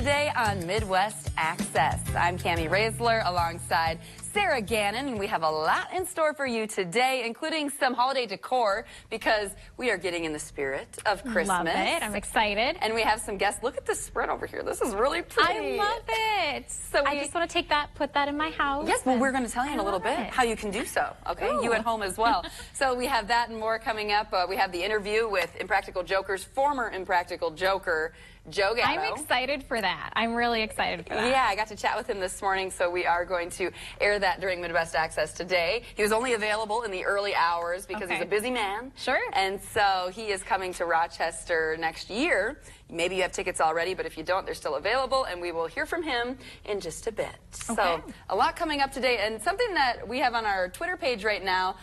today on Midwest Access. I'm Cami Raisler alongside Sarah Gannon, and we have a lot in store for you today, including some holiday decor because we are getting in the spirit of Christmas. Love it. I'm excited. And we have some guests. Look at this spread over here. This is really pretty. I love it. So I just want to take that, put that in my house. Yes, well, we're going to tell you in a little bit how you can do so, okay? Ooh. You at home as well. So we have that and more coming up. We have the interview with Impractical Joker's former Impractical Joker, Joe Gatto. I'm excited for that. I'm really excited for that. Yeah, I got to chat with him this morning, so we are going to air that during Midwest Access today. He was only available in the early hours because he's a busy man. Sure. And so he is coming to Rochester next year. Maybe you have tickets already, but if you don't, they're still available, and we will hear from him in just a bit. Okay. So a lot coming up today, and something that we have on our Twitter page right now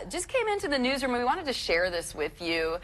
just came into the newsroom, and we wanted to share this with you.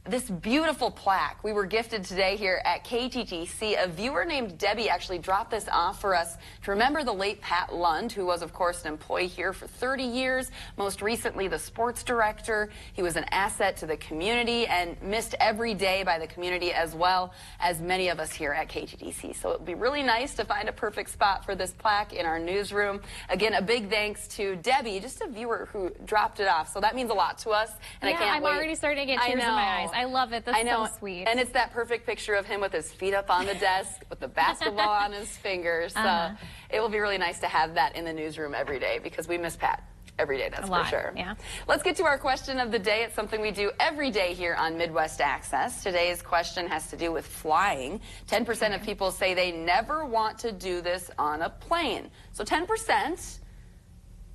This beautiful plaque we were gifted today here at KTTC. A viewer named Debbie actually dropped this off for us to remember the late Pat Lund, who was, of course, an employee here for 30 years, most recently the sports director. He was an asset to the community and missed every day by the community as well as many of us here at KTTC. So it would be really nice to find a perfect spot for this plaque in our newsroom. Again, a big thanks to Debbie, just a viewer who dropped it off. So that means a lot to us, and yeah, I can't wait. I'm already starting to get tears in my eyes. I love it. That's so sweet. And it's that perfect picture of him with his feet up on the desk with the basketball on his fingers. So it will be really nice to have that in the newsroom every day because we miss Pat every day, that's for sure. Yeah. Let's get to our question of the day. It's something we do every day here on Midwest Access. Today's question has to do with flying. 10% of people say they never want to do this on a plane. So 10%.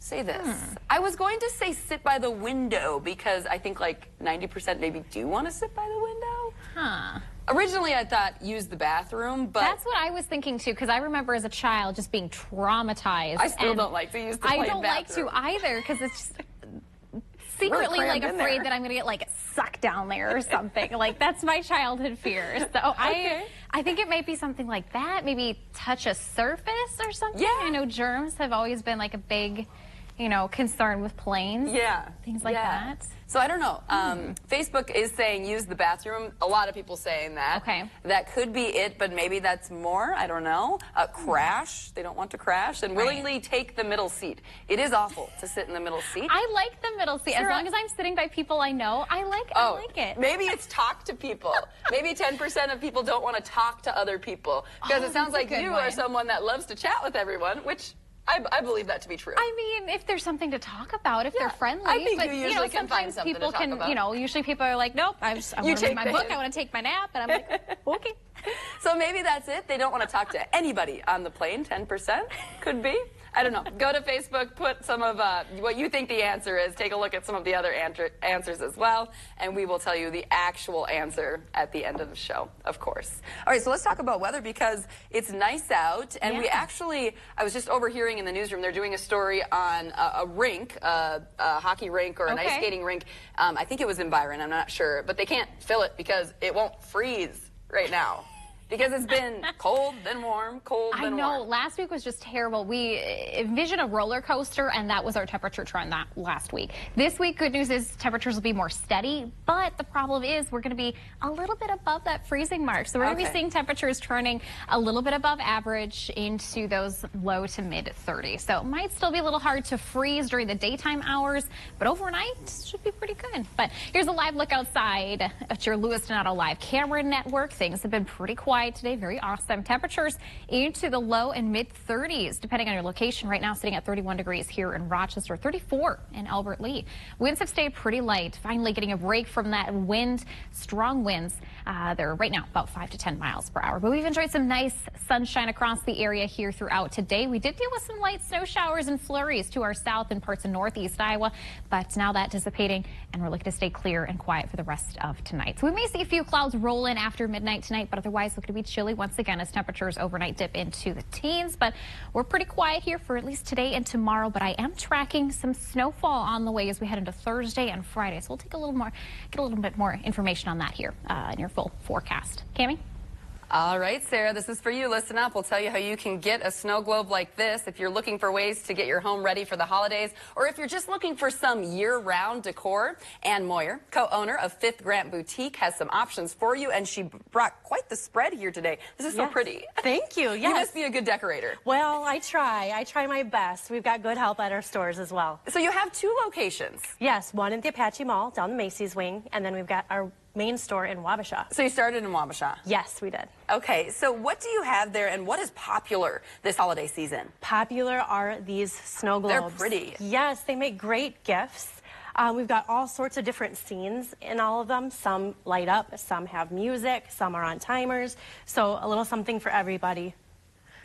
Say this. I was going to say sit by the window because I think like 90% maybe do want to sit by the window. Huh. Originally, I thought use the bathroom, but that's what I was thinking too, because I remember as a child just being traumatized. I still don't like to use the plane bathroom. I don't like to either because it's just secretly like afraid that I'm going to get like sucked down there or something. Like that's my childhood fear. So I think it might be something like that. Maybe touch a surface or something. Yeah. I know germs have always been like a big, concern with planes. Yeah. Things like that. So I don't know. Facebook is saying use the bathroom. A lot of people saying that. Okay. That could be it, but maybe that's more. I don't know. Crash. They don't want to crash. And willingly take the middle seat. It is awful to sit in the middle seat. I like the middle seat. As long as I'm sitting by people I know, I like it. Maybe it's talk to people. Maybe 10% of people don't want to talk to other people. Because it sounds like you are someone that loves to chat with everyone, which I believe that to be true. I mean, if there's something to talk about, if they're friendly. I think but, you usually can find something people to talk about. Usually people are like, nope, I want to read my book, I want to take my nap, and I'm like, okay. So maybe that's it. They don't want to talk to anybody on the plane. 10% could be. I don't know. Go to Facebook, put some of what you think the answer is. Take a look at some of the other answers as well, and we will tell you the actual answer at the end of the show, of course. All right, so let's talk about weather because it's nice out, and I was just overhearing in the newsroom, they're doing a story on a rink, a hockey rink or an ice skating rink. I think it was in Byron, I'm not sure, but they can't fill it because it won't freeze right now. Because it's been cold, then warm, cold, then warm. I know. Last week was just terrible. We envisioned a roller coaster, and that was our temperature trend that last week. This week, good news is temperatures will be more steady, but the problem is we're going to be a little bit above that freezing mark. So we're going to be seeing temperatures turning a little bit above average into those low to mid 30s. So it might still be a little hard to freeze during the daytime hours, but overnight it should be pretty good. But here's a live look outside at your Lewiston Auto Live camera network. Things have been pretty quiet today. Very awesome. Temperatures into the low and mid 30s, depending on your location. Right now, sitting at 31 degrees here in Rochester, 34 in Albert Lea. Winds have stayed pretty light. Finally getting a break from that wind. Strong winds. They're right now about 5 to 10 miles per hour. But we've enjoyed some nice sunshine across the area here throughout today. We did deal with some light snow showers and flurries to our south and parts of northeast Iowa, but now that dissipating, and we're looking to stay clear and quiet for the rest of tonight. So we may see a few clouds roll in after midnight tonight, but otherwise looking to be chilly once again as temperatures overnight dip into the teens. But we're pretty quiet here for at least today and tomorrow, but I am tracking some snowfall on the way as we head into Thursday and Friday. So we'll take get a little bit more information on that here in your full forecast. Cami? All right, Sarah, this is for you. Listen up. We'll tell you how you can get a snow globe like this if you're looking for ways to get your home ready for the holidays, or if you're just looking for some year-round decor. Ann Moyer, co-owner of Fifth Grant Boutique, has some options for you, and she brought quite the spread here today. This is so pretty. Thank you. Yes. You must be a good decorator. Well, I try. I try my best. We've got good help at our stores as well. So you have 2 locations. Yes, one at the Apache Mall down the Macy's wing, and then we've got our main store in Wabasha. So you started in Wabasha? Yes, we did. Okay, so what do you have there, and what is popular this holiday season? Popular are these snow globes. They're pretty. Yes, they make great gifts. We've got all sorts of different scenes in all of them. Some light up, some have music, some are on timers. So a little something for everybody.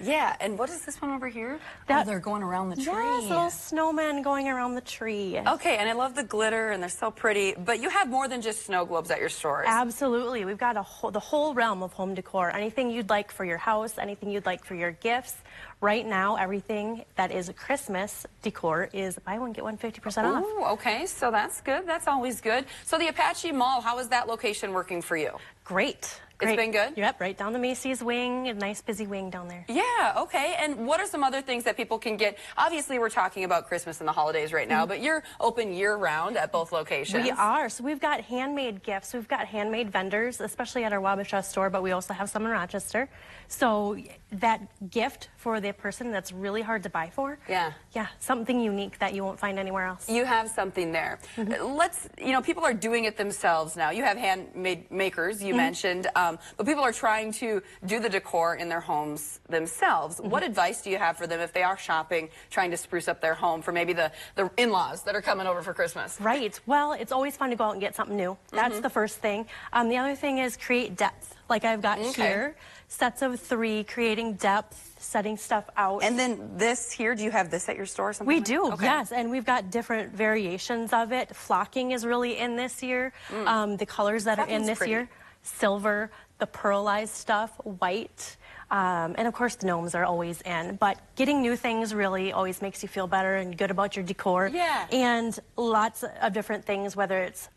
Yeah, and what is this one over here? They're going around the tree. Yes, little snowmen going around the tree. Okay, and I love the glitter, and they're so pretty. But you have more than just snow globes at your stores. Absolutely. We've got the whole realm of home decor. Anything you'd like for your house, anything you'd like for your gifts. Right now, everything that is Christmas decor is buy one, get one 50% off. Ooh, okay, so that's good. That's always good. So the Apache Mall, how is that location working for you? Great. It's been good? Yep, right down the Macy's wing, a nice busy wing down there. Yeah, okay. And what are some other things that people can get? Obviously, we're talking about Christmas and the holidays right now, but you're open year-round at both locations. We are. So we've got handmade gifts. We've got handmade vendors, especially at our Wabasha store, but we also have some in Rochester. So that gift for the person that's really hard to buy for. Yeah. Yeah, something unique that you won't find anywhere else. You have something there. People are doing it themselves now. You have handmade makers, you mentioned, but people are trying to do the decor in their homes themselves. What advice do you have for them if they are shopping, trying to spruce up their home for maybe the in-laws that are coming over for Christmas? Right. Well, it's always fun to go out and get something new. That's the first thing. The other thing is create depth. Like I've got here, sets of 3, creating depth, setting stuff out. And then this here, do you have this at your store or something? We do, yes, and we've got different variations of it. Flocking is really in this year. The colors that are in this year, silver, the pearlized stuff, white, and of course the gnomes are always in. But getting new things really always makes you feel better and good about your decor. Yeah. And lots of different things, whether it's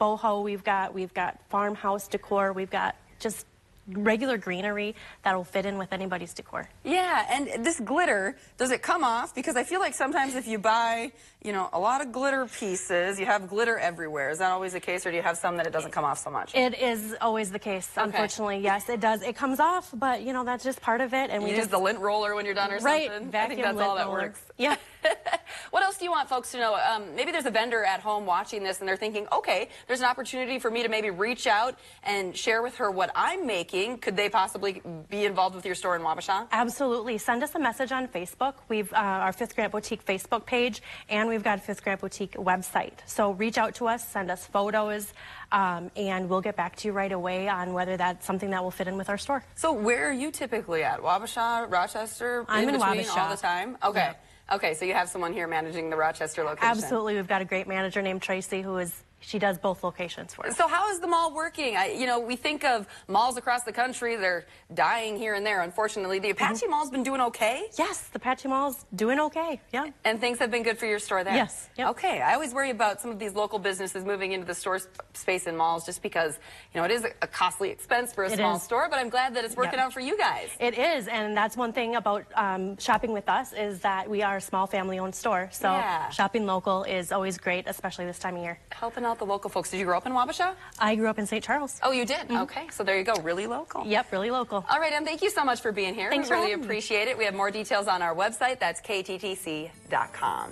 boho, we've got farmhouse decor, we've got just regular greenery that'll fit in with anybody's decor. Yeah, and this glitter, does it come off? Because I feel like sometimes if you buy, a lot of glitter pieces, you have glitter everywhere. Is that always the case, or do you have some that it doesn't come off so much? It is always the case, unfortunately. Yes, it does. It comes off, but, that's just part of it. And you use the lint roller when you're done or something? Right, I think that's all that roller. works. Yeah. What else do you want folks to know? Maybe there's a vendor at home watching this and they're thinking, okay, there's an opportunity for me to maybe reach out and share with her what I'm making. Could they possibly be involved with your store in Wabasha? Absolutely. Send us a message on Facebook. We've our Fifth Grant Boutique Facebook page, and we've got a Fifth Grant Boutique website. So reach out to us, send us photos, and we'll get back to you right away on whether that's something that will fit in with our store. So where are you typically at? Wabasha, Rochester? I'm in Wabasha all the time? Okay. Yeah. Okay, so you have someone here managing the Rochester location. Absolutely. We've got a great manager named Tracy she does both locations for us. So how is the mall working? We think of malls across the country, they're dying here and there, unfortunately. The Apache Mall's been doing okay? Yes, the Apache Mall's doing okay, yeah. And things have been good for your store there? Yes. Yep. Okay, I always worry about some of these local businesses moving into the store space in malls just because, it is a costly expense for a small store, but I'm glad that it's working out for you guys. It is, and that's one thing about shopping with us is that we are a small family-owned store, so shopping local is always great, especially this time of year. Helping out the local folks. Did you grow up in Wabasha? I grew up in St. Charles. Oh, you did? Okay, so there you go. Really local. Yep, really local. All right, Em, thank you so much for being here. Thanks we really for having appreciate it. We have more details on our website. That's kttc.com.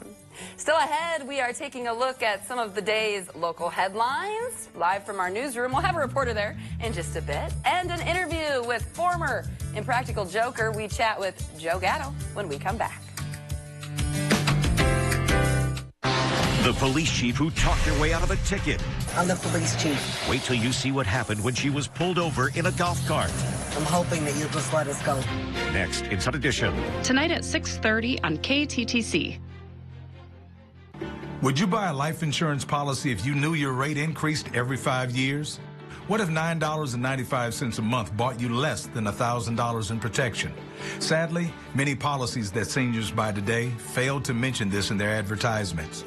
Still ahead, we are taking a look at some of the day's local headlines. Live from our newsroom, we'll have a reporter there in just a bit. And an interview with former Impractical Joker. We chat with Joe Gatto when we come back. The police chief who talked her way out of a ticket. I'm the police chief. Wait till you see what happened when she was pulled over in a golf cart. I'm hoping that you'll just let us go. Next, Inside Edition. Tonight at 6:30 on KTTC. Would you buy a life insurance policy if you knew your rate increased every 5 years? What if $9.95 a month bought you less than $1,000 in protection? Sadly, many policies that seniors buy today fail to mention this in their advertisements.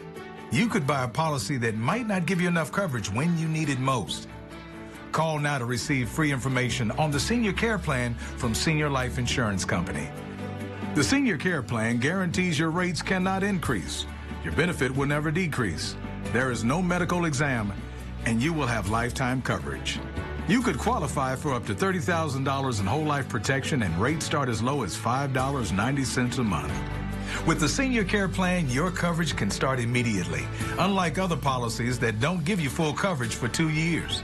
You could buy a policy that might not give you enough coverage when you need it most. Call now to receive free information on the Senior Care Plan from Senior Life Insurance Company. The Senior Care Plan guarantees your rates cannot increase. Your benefit will never decrease. There is no medical exam, and you will have lifetime coverage. You could qualify for up to $30,000 in whole life protection, and rates start as low as $5.90 a month. With the Senior Care Plan, your coverage can start immediately, unlike other policies that don't give you full coverage for 2 years.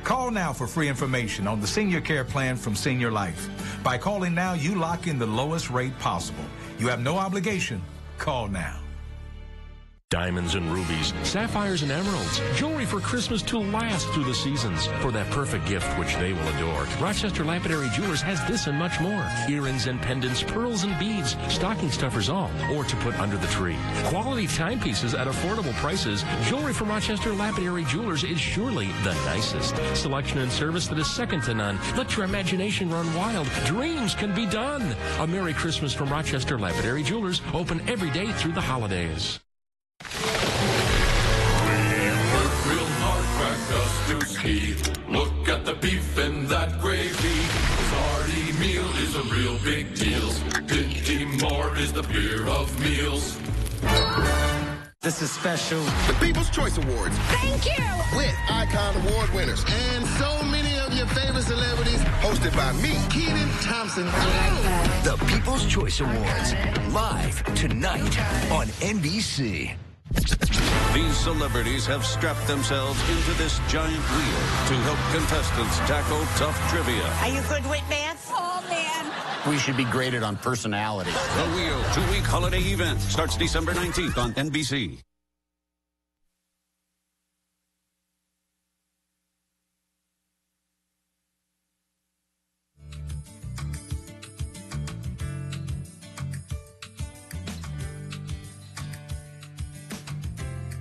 Call now for free information on the Senior Care Plan from Senior Life. By calling now, you lock in the lowest rate possible. You have no obligation. Call now. Diamonds and rubies, sapphires and emeralds, jewelry for Christmas to last through the seasons. For that perfect gift which they will adore, Rochester Lapidary Jewelers has this and much more. Earrings and pendants, pearls and beads, stocking stuffers all, or to put under the tree. Quality timepieces at affordable prices. Jewelry from Rochester Lapidary Jewelers is surely the nicest. Selection and service that is second to none. Let your imagination run wild. Dreams can be done. A Merry Christmas from Rochester Lapidary Jewelers, open every day through the holidays. Look at the beef and that gravy. This hearty meal is a real big deal. Dinty Moore is the beer of meals. This is special. The People's Choice Awards. Thank you! With Icon Award winners and so many of your favorite celebrities. Hosted by me, Kenan Thompson. The People's Choice Awards. Live tonight on NBC. These celebrities have strapped themselves into this giant wheel to help contestants tackle tough trivia. Are you good with math? Oh, man. We should be graded on personality. The Wheel 2-week holiday event starts December 19th on NBC.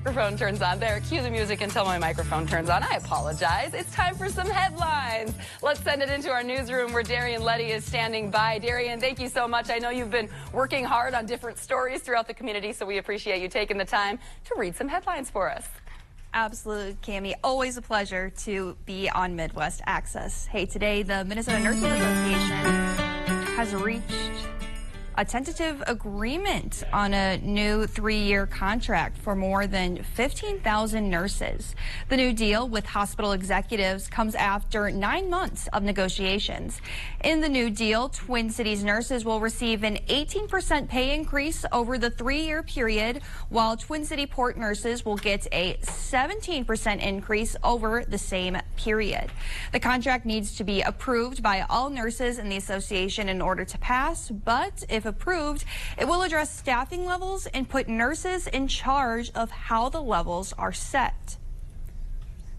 Microphone turns on. There, cue the music until my microphone turns on. I apologize. It's time for some headlines. Let's send it into our newsroom where Darian Letty is standing by. Darian, thank you so much. I know you've been working hard on different stories throughout the community, so we appreciate you taking the time to read some headlines for us. Absolutely, Cammie. Always a pleasure to be on Midwest Access. Hey, today the Minnesota Nursing Association has reached a tentative agreement on a new 3-year contract for more than 15,000 nurses. The new deal with hospital executives comes after 9 months of negotiations. In the new deal, Twin Cities nurses will receive an 18% pay increase over the 3-year period, while Twin City Port nurses will get a 17% increase over the same period. The contract needs to be approved by all nurses in the association in order to pass, but if approved, it will address staffing levels and put nurses in charge of how the levels are set.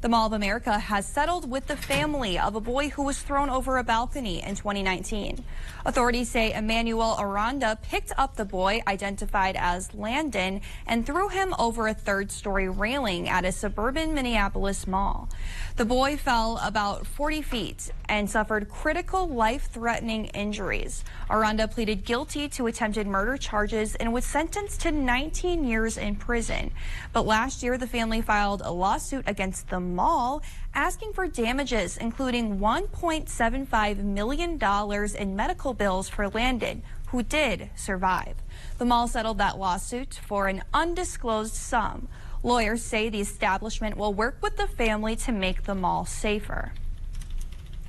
The Mall of America has settled with the family of a boy who was thrown over a balcony in 2019. Authorities say Emmanuel Aranda picked up the boy, identified as Landon, and threw him over a 3rd-story railing at a suburban Minneapolis mall. The boy fell about 40 feet and suffered critical life-threatening injuries. Aranda pleaded guilty to attempted murder charges and was sentenced to 19 years in prison. But last year, the family filed a lawsuit against the mall asking for damages, including $1.75 million in medical bills for Landon, who did survive. The mall settled that lawsuit for an undisclosed sum. Lawyers say the establishment will work with the family to make the mall safer.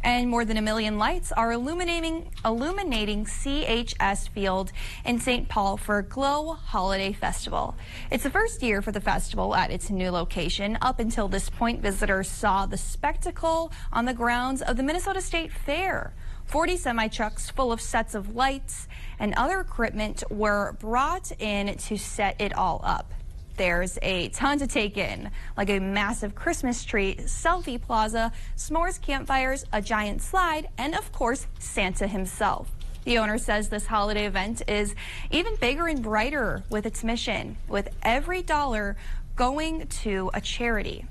And more than 1 million lights are illuminating CHS Field in St. Paul for Glow Holiday Festival. It's the first year for the festival at its new location. Up until this point, visitors saw the spectacle on the grounds of the Minnesota State Fair. 40 semi-trucks full of sets of lights and other equipment were brought in to set it all up. There's a ton to take in, like a massive Christmas tree, selfie plaza, s'mores campfires, a giant slide, and of course, Santa himself. The owner says this holiday event is even bigger and brighter with its mission, with every dollar going to a charity.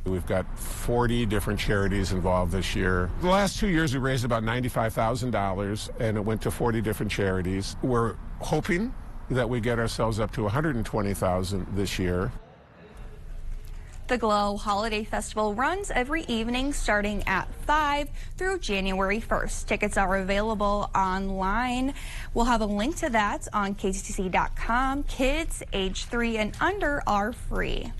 We've got 40 different charities involved this year. The last 2 years, we raised about $95,000, and it went to 40 different charities. We're hoping that we get ourselves up to $120,000 this year. The Glow Holiday Festival runs every evening starting at 5 through January 1st. Tickets are available online. We'll have a link to that on KTTC.com. Kids age 3 and under are free.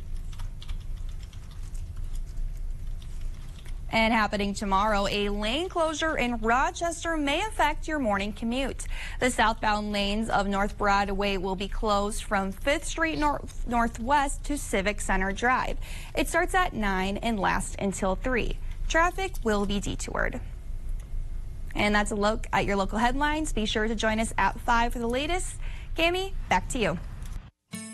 And happening tomorrow, a lane closure in Rochester may affect your morning commute. The southbound lanes of North Broadway will be closed from 5th Street Northwest to Civic Center Drive. It starts at 9 and lasts until 3. Traffic will be detoured. And that's a look at your local headlines. Be sure to join us at 5 for the latest. Cami, back to you.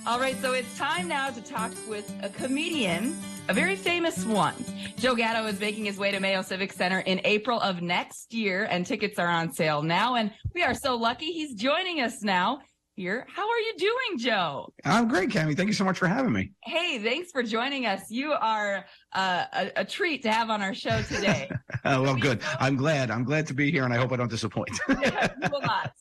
All right, so it's time now to talk with a comedian, a very famous one. Joe Gatto is making his way to Mayo Civic Center in April of next year, and tickets are on sale now. And we are so lucky he's joining us now here. How are you doing, Joe? I'm great, Cami. Thank you so much for having me. Hey, thanks for joining us. You are a treat to have on our show today. Well, good. I'm glad to be here, and I hope I don't disappoint. Yeah, you will not.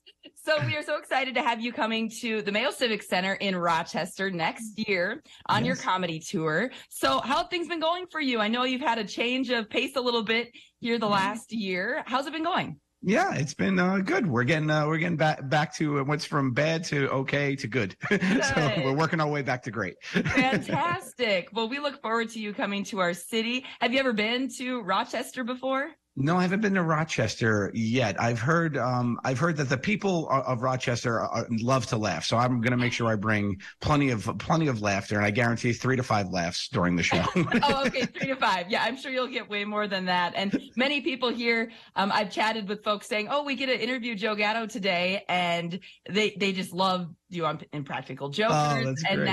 So we are so excited to have you coming to the Mayo Civic Center in Rochester next year on your comedy tour. So how have things been going for you? I know you've had a change of pace a little bit here the last year. How's it been going? Yeah, it's been good. We're getting back to what's from bad to okay to good. So we're working our way back to great. Fantastic. Well, we look forward to you coming to our city. Have you ever been to Rochester before? No, I haven't been to Rochester yet. I've heard that the people of Rochester love to laugh. So I'm going to make sure I bring plenty of laughter, and I guarantee 3 to 5 laughs during the show. Oh, okay, 3 to 5. Yeah, I'm sure you'll get way more than that. And many people here, I've chatted with folks saying, "Oh, we get to interview Joe Gatto today," and they just love you on Impractical Jokers. Oh, that's great.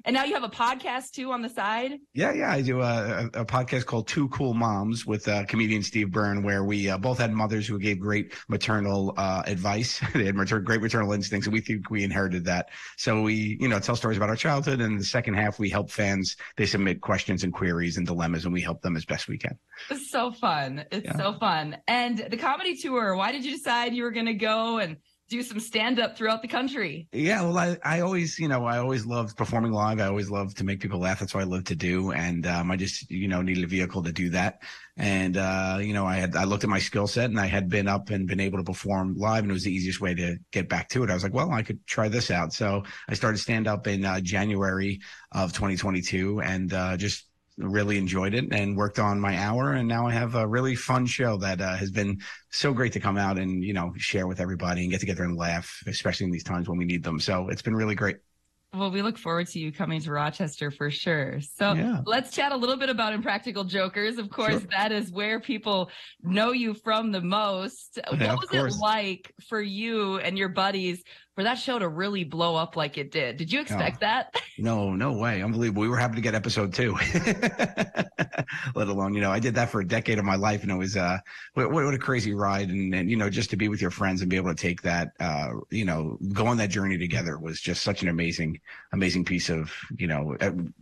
And now you have a podcast too on the side. Yeah. I do a podcast called Two Cool Moms with comedian Steve Byrne, where we both had mothers who gave great maternal advice. They had great maternal instincts, and we think we inherited that. So we, tell stories about our childhood. And in the second half, we help fans. They submit questions and queries and dilemmas, and we help them as best we can. It's so fun. It's so fun. And the comedy tour, why did you decide you were going to go and do some stand-up throughout the country? Yeah, well, I always loved performing live. I always loved to make people laugh. That's what I love to do. And I just, needed a vehicle to do that. And, I looked at my skill set, and I had been up and been able to perform live, and it was the easiest way to get back to it. I was like, well, I could try this out. So I started stand-up in January of 2022, and just really enjoyed it and worked on my hour. And now I have a really fun show that has been so great to come out and, share with everybody and get together and laugh, especially in these times when we need them. So it's been really great. Well, we look forward to you coming to Rochester for sure. So let's chat a little bit about Impractical Jokers. Of course, that is where people know you from the most. Yeah, what was it like for you and your buddies for that show to really blow up like it did? Did you expect that? No way. Unbelievable. We were happy to get episode 2, let alone, I did that for a decade of my life, and it was, what a crazy ride. And, just to be with your friends and be able to take that, go on that journey together was just such an amazing piece of,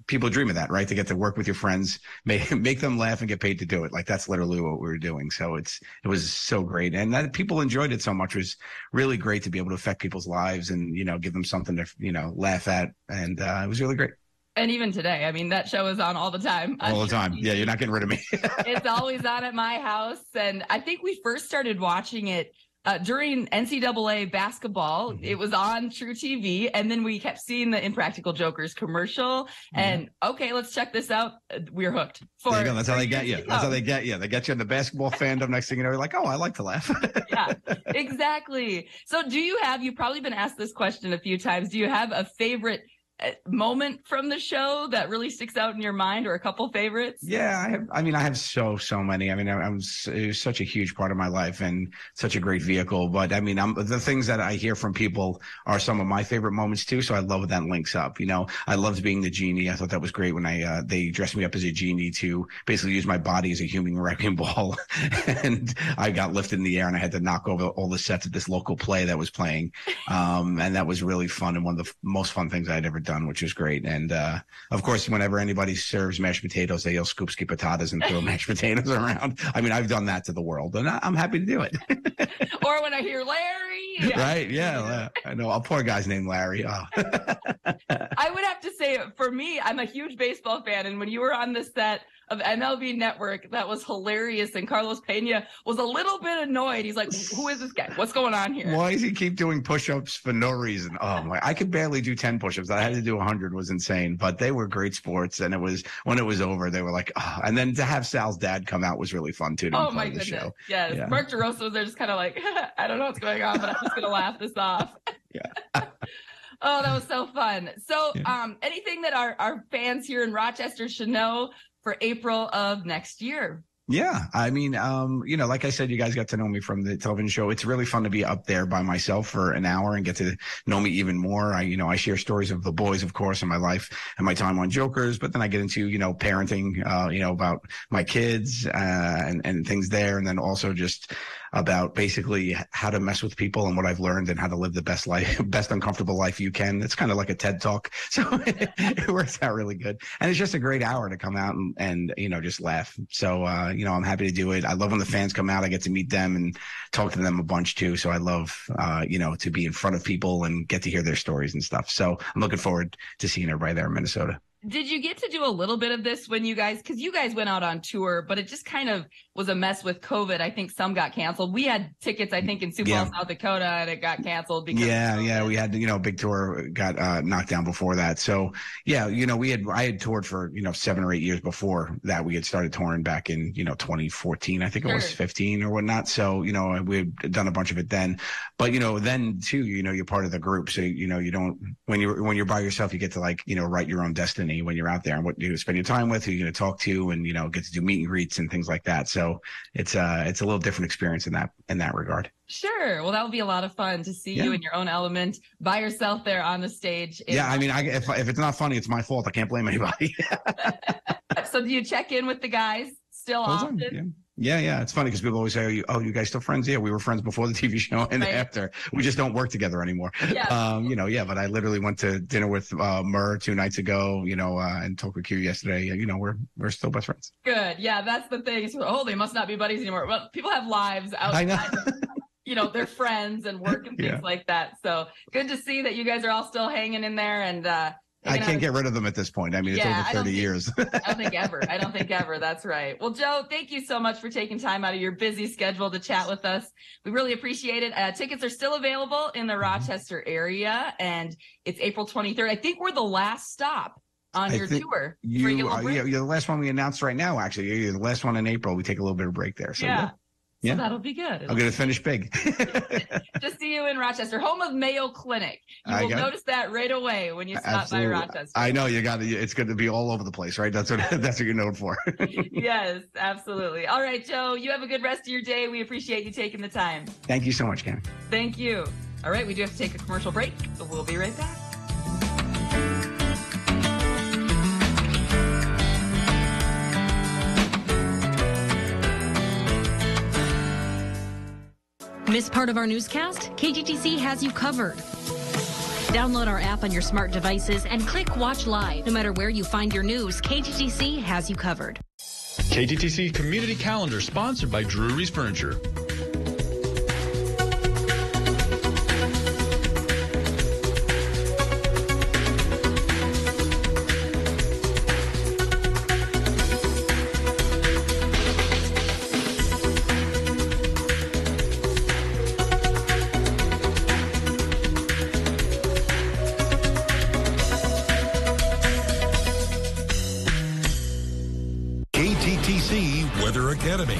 people dream of that, right? To get to work with your friends, make them laugh and get paid to do it. Like that's literally what we were doing. So it was so great. And that people enjoyed it so much. It was really great to be able to affect people's lives and, give them something to, laugh at. And it was really great. And even today, I mean, that show is on all the time. All the time. Yeah, you're not getting rid of me. It's always on at my house. And I think we first started watching it during NCAA basketball. It was on True TV. And then we kept seeing the Impractical Jokers commercial. And okay, let's check this out. We're hooked. There you go. That's how they get you. That's how they get you. They get you in the basketball fandom. Next thing you know, you're like, oh, I like to laugh. Yeah, exactly. So you've probably been asked this question a few times. Do you have a favorite moment from the show that really sticks out in your mind, or a couple favorites? Yeah, I have so many. I mean, it was such a huge part of my life and such a great vehicle. But I mean, the things that I hear from people are some of my favorite moments too. So I love when that links up. I loved being the genie. I thought that was great when they dressed me up as a genie to basically use my body as a human wrecking ball. And I got lifted in the air and I had to knock over all the sets of this local play that was playing. And that was really fun and one of the most fun things I'd ever done. done, which was great. And of course, whenever anybody serves mashed potatoes, they yell "scoop ski patatas" and throw mashed potatoes around. I mean, I've done that to the world, and I'm happy to do it. Or when I hear Larry. Right? Yeah. I know. A poor guy's named Larry. Oh. I would have to say, for me, I'm a huge baseball fan, and when you were on the set of MLB Network, that was hilarious. And Carlos Pena was a little bit annoyed. He's like, "Who is this guy? What's going on here?" Why does he keep doing push-ups for no reason? Oh my! I could barely do 10 push-ups. I had to do 100. Was insane. But they were great sports, and it was when it was over, they were like, oh. And then to have Sal's dad come out was really fun too. Oh my goodness! Show. Yes, yeah. Mark DeRosa was there, just kind of like, I don't know what's going on, but I'm just gonna laugh this off. Yeah. Oh, that was so fun. So, anything that our fans here in Rochester should know for April of next year? Yeah. I mean, like I said, you guys got to know me from the television show. It's really fun to be up there by myself for an hour and get to know me even more. I share stories of the boys, of course, in my life and my time on Jokers, but then I get into, parenting, about my kids, and things there. And then also just about basically how to mess with people and what I've learned and how to live the best uncomfortable life you can. It's kind of like a TED Talk. So it works out really good. And it's just a great hour to come out and just laugh. So, I'm happy to do it. I love when the fans come out. I get to meet them and talk to them a bunch too. So I love, to be in front of people and get to hear their stories and stuff. So I'm looking forward to seeing everybody there in Minnesota. Did you get to do a little bit of this when because you guys went out on tour, but it just kind of was a mess with COVID. I think some got canceled. We had tickets, I think, in Sioux Falls, South Dakota, and it got canceled because we had, big tour got knocked down before that. So I had toured for 7 or 8 years before that. We had started touring back in 2014, I think it was 15 or whatnot. So we had done a bunch of it then, but then too, you're part of the group, so you don't when you're by yourself, you get to write your own destiny when you're out there and what you spend your time with, who you're going to talk to, and get to do meet and greets and things like that. So it's a little different experience in that regard. Sure. Well, that would be a lot of fun to see you in your own element by yourself there on the stage. I mean, if it's not funny, it's my fault. I can't blame anybody. So do you check in with the guys still often? Yeah. It's funny because people always say, you guys still friends? Yeah, we were friends before the TV show and after. We just don't work together anymore. Yeah. But I literally went to dinner with Murr 2 nights ago, and talked with Q yesterday. We're still best friends. Good. Yeah, that's the thing. So, they must not be buddies anymore. Well, people have lives outside of, their friends and work and things like that. So good to see that you guys are all still hanging in there and I can't get rid of them at this point. I mean, it's over 30 years. I don't think ever. That's right. Well, Joe, thank you so much for taking time out of your busy schedule to chat with us. We really appreciate it. Tickets are still available in the Rochester area, and it's April 23rd. I think we're the last stop on your tour. You're the last one we announced right now, actually. You're the last one in April. We take a little bit of break there. So So that'll be good. I'm going to finish big. Just see you in Rochester, home of Mayo Clinic. You will notice that right away when you stop by Rochester. I know it's going to be all over the place, right? That's what you're known for. Yes, absolutely. All right, Joe, you have a good rest of your day. We appreciate you taking the time. Thank you so much, Cam. Thank you. All right, we do have to take a commercial break, so we'll be right back. Miss part of our newscast? KGTC has you covered. Download our app on your smart devices and click Watch Live. No matter where you find your news, KGTC has you covered. KGTC Community Calendar, sponsored by Drury's Furniture. Weather Academy.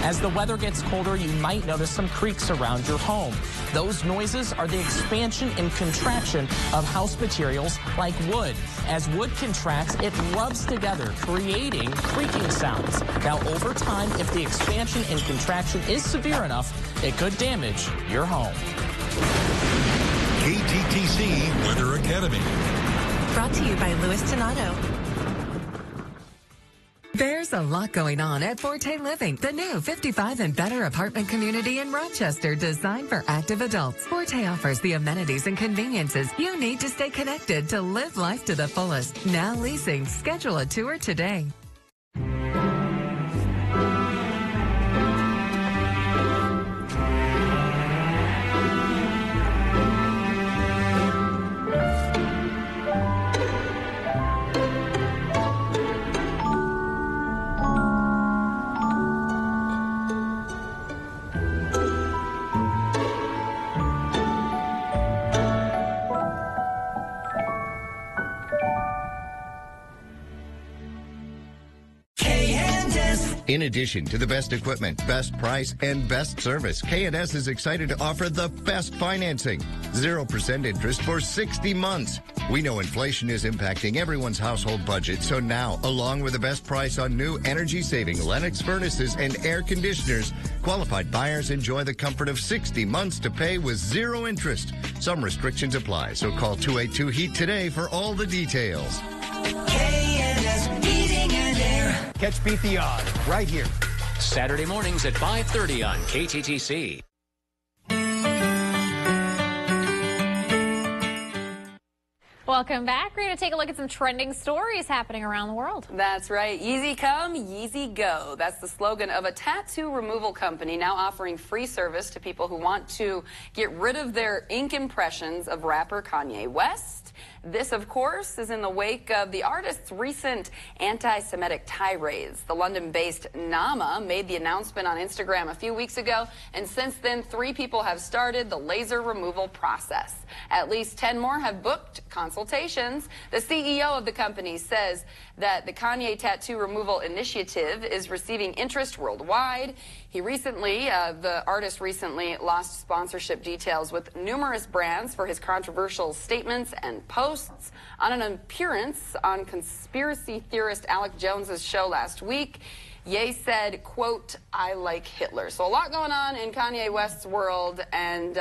As the weather gets colder, you might notice some creaks around your home. Those noises are the expansion and contraction of house materials like wood. As wood contracts, it rubs together, creating creaking sounds. Now, over time, if the expansion and contraction is severe enough, it could damage your home. KTTC Weather Academy. Brought to you by Louis Donato. There's a lot going on at Forte Living, the new 55 and better apartment community in Rochester designed for active adults. Forte offers the amenities and conveniences you need to stay connected to live life to the fullest. Now leasing. Schedule a tour today. In addition to the best equipment, best price, and best service, K&S is excited to offer the best financing. 0% interest for 60 months. We know inflation is impacting everyone's household budget, so now, along with the best price on new energy-saving Lennox furnaces and air conditioners, qualified buyers enjoy the comfort of 60 months to pay with 0 interest. Some restrictions apply, so call 282-HEAT today for all the details. K&S Heating and Air. Catch Beat the Odds right here. Saturday mornings at 5:30 on KTTC. Welcome back. We're going to take a look at some trending stories happening around the world. That's right. Yeezy come, Yeezy go. That's the slogan of a tattoo removal company now offering free service to people who want to get rid of their ink impressions of rapper Kanye West. This, of course, is in the wake of the artist's recent anti-Semitic tirades. The London-based Nama made the announcement on Instagram a few weeks ago, and since then, 3 people have started the laser removal process. At least 10 more have booked consultations. The CEO of the company says that the Kanye Tattoo Removal Initiative is receiving interest worldwide. The artist recently lost sponsorship details with numerous brands for his controversial statements and posts. On an appearance on conspiracy theorist Alex Jones's show last week, Ye said, quote, "I like Hitler." So a lot going on in Kanye West's world, and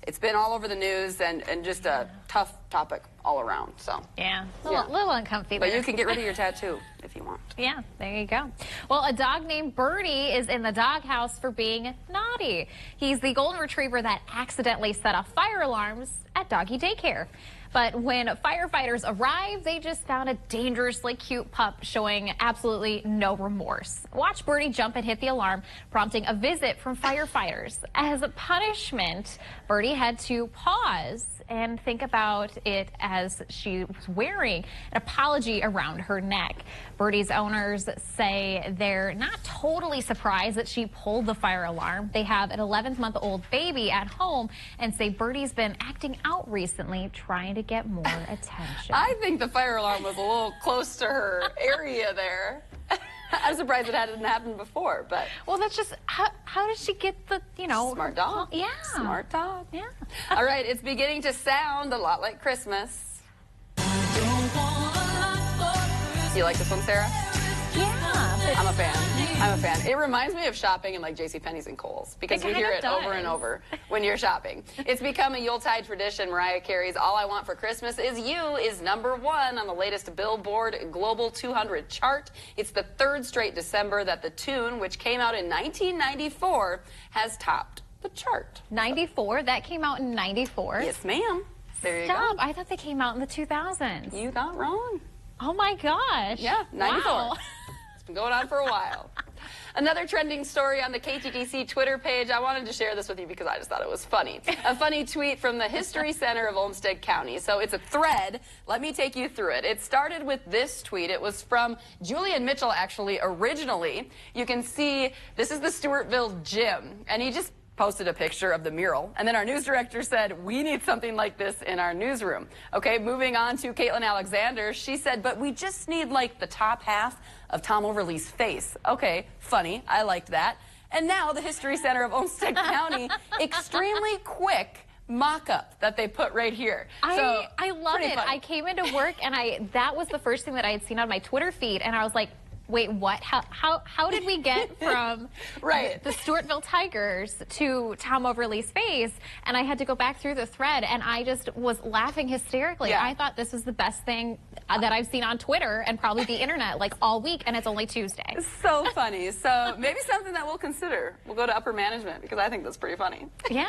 it's been all over the news and just a tough topic all around. So yeah, a little uncomfy there. But you can get rid of your tattoo if you want. Yeah, there you go. Well, a dog named Birdie is in the doghouse for being naughty. He's the golden retriever that accidentally set off fire alarms at doggy daycare. But when firefighters arrived, they just found a dangerously cute pup showing absolutely no remorse. Watch Birdie jump and hit the alarm, prompting a visit from firefighters. As a punishment, Birdie had to pause and think about it as she was wearing an apology around her neck. Birdie's owners say they're not totally surprised that she pulled the fire alarm. They have an 11-month-old baby at home and say Birdie's been acting out recently, trying to get more attention. I think the fire alarm was a little close to her area there. I'm surprised it hadn't happened before, but... Well, that's just... How did she get the, Smart dog. Yeah. Smart dog. Yeah. All right, it's beginning to sound a lot like Christmas. You like this one, Sarah? Yeah. I'm a fan. I'm a fan. It reminds me of shopping in like JCPenney's and Kohl's because you hear it over and over when you're shopping. It's become a Yuletide tradition. Mariah Carey's All I Want for Christmas Is You is #1 on the latest Billboard Global 200 chart. It's the 3rd straight December that the tune, which came out in 1994, has topped the chart. 94? That came out in 94? Yes, ma'am. There you Stop. go. I thought they came out in the 2000s. You got wrong. Oh my gosh. Yeah, 94. Wow. It's been going on for a while. Another trending story on the KTTC Twitter page. I wanted to share this with you because I just thought it was funny. A funny tweet from the History Center of Olmsted County. So it's a thread. Let me take you through it. It started with this tweet. It was from Julian Mitchell, actually, originally. You can see this is the Stewartville gym, and he just posted a picture of the mural. And then our news director said, we need something like this in our newsroom. Okay, moving on to Caitlin Alexander. She said, but we just need like the top half of Tom Overly's face. Okay, funny. I liked that. And now the History Center of Olmsted County, extremely quick mock-up that they put right here. I love it. Funny. I came into work and that was the first thing that I had seen on my Twitter feed, and I was like, wait, what? How did we get from the Stewartville Tigers to Tom Overly's face? And I had to go back through the thread, and I just was laughing hysterically. Yeah. I thought this was the best thing that I've seen on Twitter and probably the internet like all week, and it's only Tuesday. So funny. So maybe something that we'll consider. We'll go to upper management because I think that's pretty funny. Yeah,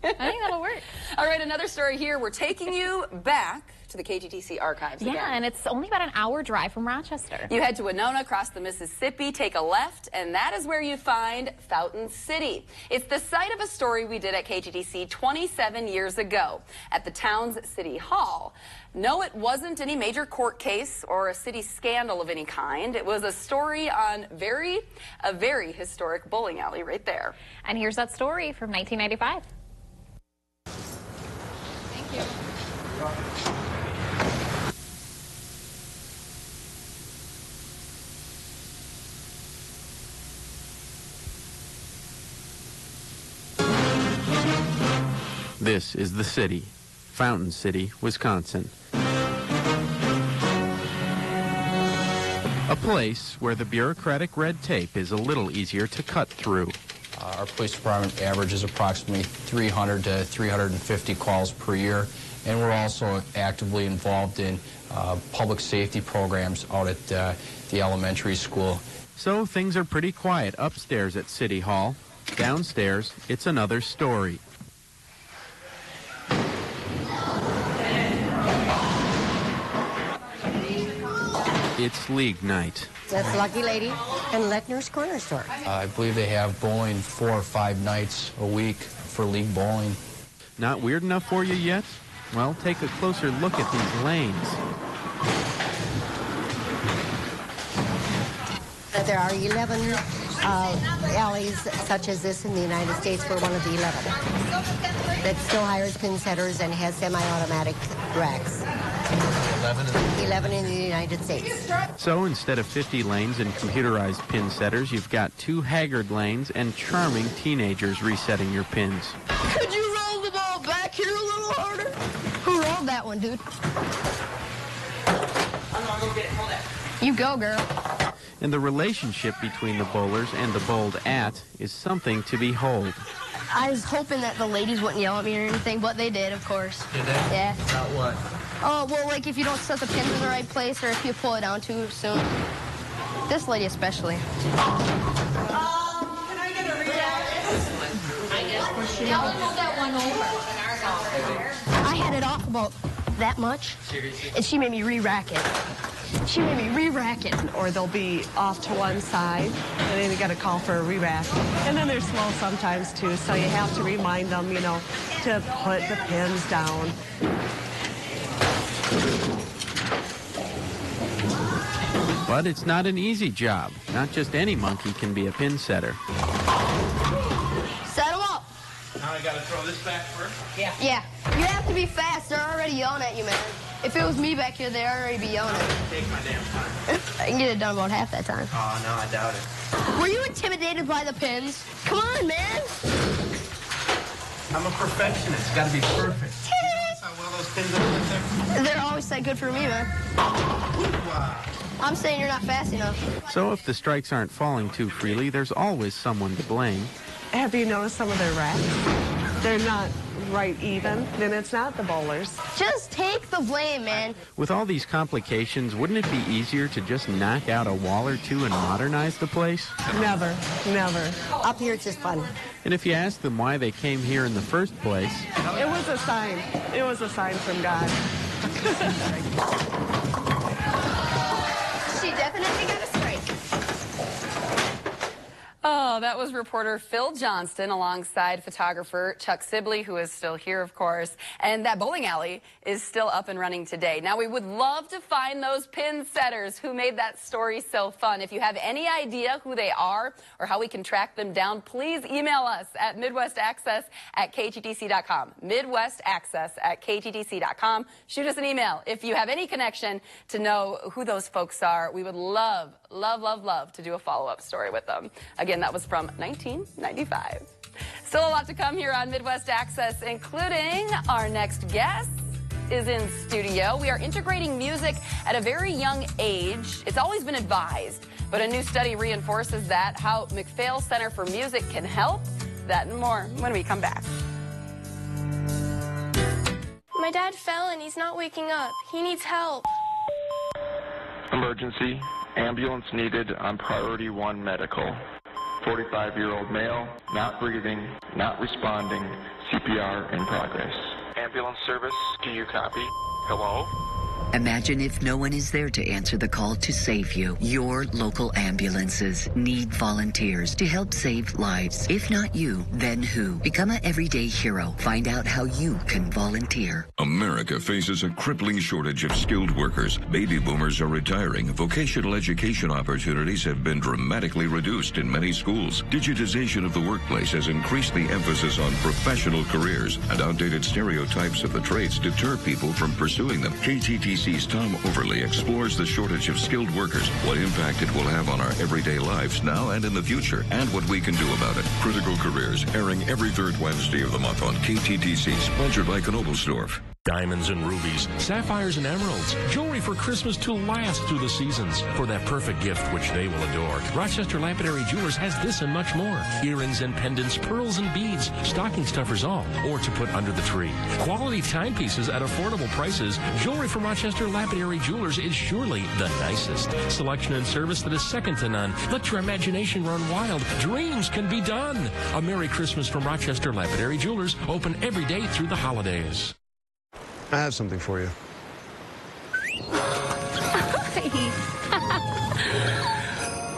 I think that'll work. All right, another story here. We're taking you back to the KGTC archives again. Yeah, and it's only about an hour drive from Rochester. You head to Winona, cross the Mississippi, take a left, and that is where you find Fountain City. It's the site of a story we did at KGTC 27 years ago at the town's City Hall. No, it wasn't any major court case or a city scandal of any kind. It was a story on a very historic bowling alley right there. And here's that story from 1995. Thank you. This is the city, Fountain City, Wisconsin. A place where the bureaucratic red tape is a little easier to cut through. Our police department averages approximately 300 to 350 calls per year, and we're also actively involved in public safety programs out at the elementary school. So things are pretty quiet upstairs at City Hall. Downstairs, it's another story. It's league night. That's Lucky Lady and Lechner's Corner Store. I believe they have bowling 4 or 5 nights a week for league bowling. Not weird enough for you yet? Well, take a closer look at these lanes. There are 11 alleys such as this in the United States. We're one of the 11 that still hires pin setters and has semi-automatic racks. 11 in the United States. So instead of 50 lanes and computerized pin setters, you've got 2 haggard lanes and charming teenagers resetting your pins. Could you roll the ball back here a little harder? Who rolled that one, dude? I'm gonna go get it. Hold that. You go, girl. And the relationship between the bowlers and the bowled at is something to behold. I was hoping that the ladies wouldn't yell at me or anything, but they did, of course. Did they? Yeah. About what? Oh, well, like if you don't set the pins in the right place or if you pull it down too soon. This lady especially. Can I get a hold that one over. I had it off about that much, and she made me re-rack it. She made me re-rack it. Or they'll be off to one side, and then you got to call for a re-rack. And then they're slow sometimes, too, so you have to remind them, you know, to put the pins down. But it's not an easy job. Not just any monkey can be a pin setter. Set them up. Now I got to throw this back first? Yeah. Yeah. You have to be fast. They're already yelling at you, man. If it was me back here, they'd already be yelling at me. Take my damn time. I can get it done about half that time. Oh, no, I doubt it. Were you intimidated by the pins? Come on, man. I'm a perfectionist. It's got to be perfect. How well those pins are there? They're always that good for me, man. I'm saying you're not fast enough. So if the strikes aren't falling too freely, there's always someone to blame. Have you noticed some of their racks? They're not right even. Then it's not the bowlers. Just take the blame, man. With all these complications, wouldn't it be easier to just knock out a wall or two and modernize the place? Never, never. Up here it's just fun. And if you ask them why they came here in the first place... It was a sign. It was a sign from God. She definitely got a strike. Oh, that was reporter Phil Johnston alongside photographer Chuck Sibley, who is still here, of course. And that bowling alley is still up and running today. Now, we would love to find those pin setters who made that story so fun. If you have any idea who they are or how we can track them down, please email us at MidwestAccess@KGTC.com. MidwestAccess@KGTC.com. Shoot us an email. If you have any connection to know who those folks are, we would love, love, love, love to do a follow-up story with them. Again, that was from 1995. Still a lot to come here on Midwest Access, including our next guest. is in studio. We are integrating music at a very young age. It's always been advised, but a new study reinforces that. How McPhail Center for Music can help. That and more when we come back. My dad fell and he's not waking up. He needs help. Emergency. Ambulance needed on Priority 1 Medical. 45-year-old male, not breathing, not responding, CPR in progress. Ambulance service, do you copy? Hello? Imagine if no one is there to answer the call to save you. Your local ambulances need volunteers to help save lives. If not you, then who? Become an everyday hero. Find out how you can volunteer. America faces a crippling shortage of skilled workers. Baby boomers are retiring. Vocational education opportunities have been dramatically reduced in many schools. Digitization of the workplace has increased the emphasis on professional careers, and outdated stereotypes of the trades deter people from pursuing them. KTTC's Tom Overley explores the shortage of skilled workers, what impact it will have on our everyday lives now and in the future, and what we can do about it. Critical Careers, airing every third Wednesday of the month on KTTC, sponsored by Knobelsdorff. Diamonds and rubies, sapphires and emeralds, jewelry for Christmas to last through the seasons. For that perfect gift which they will adore, Rochester Lapidary Jewelers has this and much more. Earrings and pendants, pearls and beads, stocking stuffers all, or to put under the tree. Quality timepieces at affordable prices. Jewelry from Rochester Lapidary Jewelers is surely the nicest. Selection and service that is second to none. Let your imagination run wild. Dreams can be done. A Merry Christmas from Rochester Lapidary Jewelers, open every day through the holidays. I have something for you.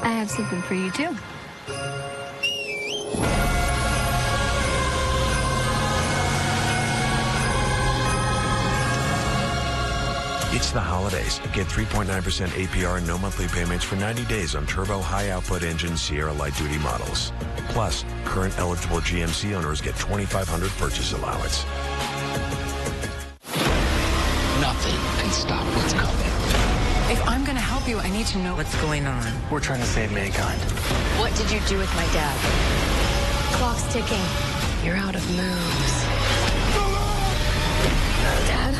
I have something for you, too. It's the holidays. Get 3.9% APR and no monthly payments for 90 days on turbo high-output engine Sierra light-duty models. Plus, current eligible GMC owners get $2,500 purchase allowance. Nothing can stop what's coming. If I'm going to help you, I need to know what's going on. We're trying to save mankind. What did you do with my dad? Clock's ticking. You're out of moves. Dad?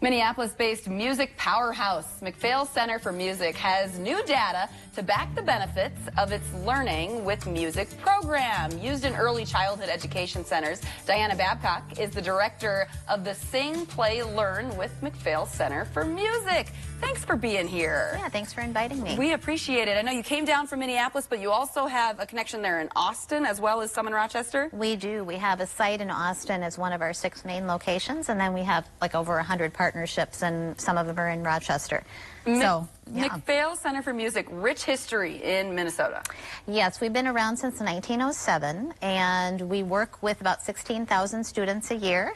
Minneapolis-based music powerhouse McPhail Center for Music has new data to back the benefits of its Learning with Music program. Used in early childhood education centers, Diana Babcock is the director of the Sing, Play, Learn with McPhail Center for Music. Thanks for being here. Yeah, thanks for inviting me. We appreciate it. I know you came down from Minneapolis, but you also have a connection there in Austin as well as some in Rochester? We do. We have a site in Austin as one of our 6 main locations, and then we have like over 100 partnerships, and some of them are in Rochester. So, yeah. McPhail Center for Music, rich history in Minnesota. Yes, we've been around since 1907, and we work with about 16,000 students a year,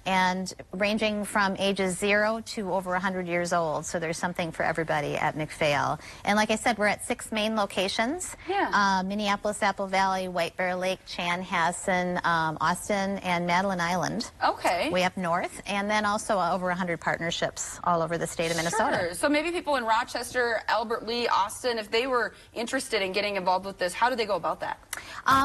and ranging from ages 0 to over 100 years old. So there's something for everybody at McPhail. And like I said, we're at 6 main locations. Yeah. Minneapolis, Apple Valley, White Bear Lake, Chanhassen, Austin, and Madeline Island. Okay. Way up north. And then also over 100 partnerships all over the state of Minnesota. Sure. So maybe people in Rochester, Albert Lee, Austin, if they were interested in getting involved with this, how do they go about that?